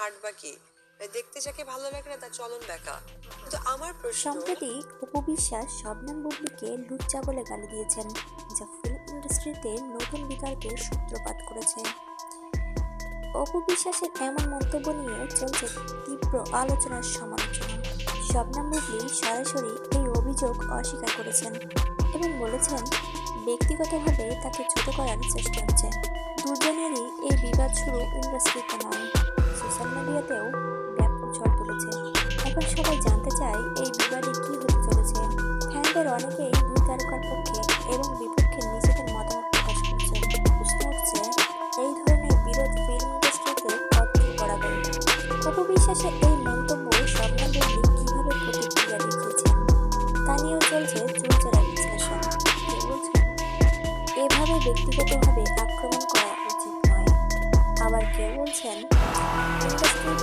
Art বাকি, দেখতে যাকে ভালো লাগে না তার চলন বাঁকা। কিন্তু আমার প্রশ্ন, সম্প্রতি অপু বিশ্বাস শবনম বুবলিকে লুচ্চা বলে গালি দিয়েছেন, যা ফিল্ম ইন্ডাস্ট্রিতে নতুন বিতর্কের সূত্রপাত করেছে। অপু বিশ্বাসের এমন মন্তব্য নিয়ে চলছে তীব্র আলোচনার সমালোচনা। শবনম বুবলি সরাসরি এই অভিযোগ অস্বীকার করেছেন এবং বলেছেন, ব্যক্তিগতভাবে তাকে ছোট করার চেষ্টা হচ্ছে। দুজনেরই এই বিবাদ শুরু ইন্ডাস্ট্রিতে নয়, সোশ্যাল মিডিয়াতেও ব্যাপক ঝড় তুলেছে। এখন সবাই জানতে চায় এই বিবাদে কি হতে চলেছে। ফ্যানদের অনেকেই দুই তারকার পক্ষে এবং বিপক্ষে নিজেদের মতামত প্রকাশ করছেন। প্রশ্ন উঠছে, এই ধরনের বিরোধ ফিল্ম ইন্ডাস্ট্রিতে কতদূর গড়াবে? অপু বিশ্বাসের এই মন্তব্য শবনম বুবলি কিভাবে প্রতিক্রিয়া দেখিয়েছেন তা নিয়েও চলছে চুলচেরা বিশ্লেষণ। কেউ বলছেন, এভাবে ব্যক্তিগতভাবে আক্রমণ করা উচিত নয়। আবার কেউ বলছেন, ইন্ডাস্ট্রির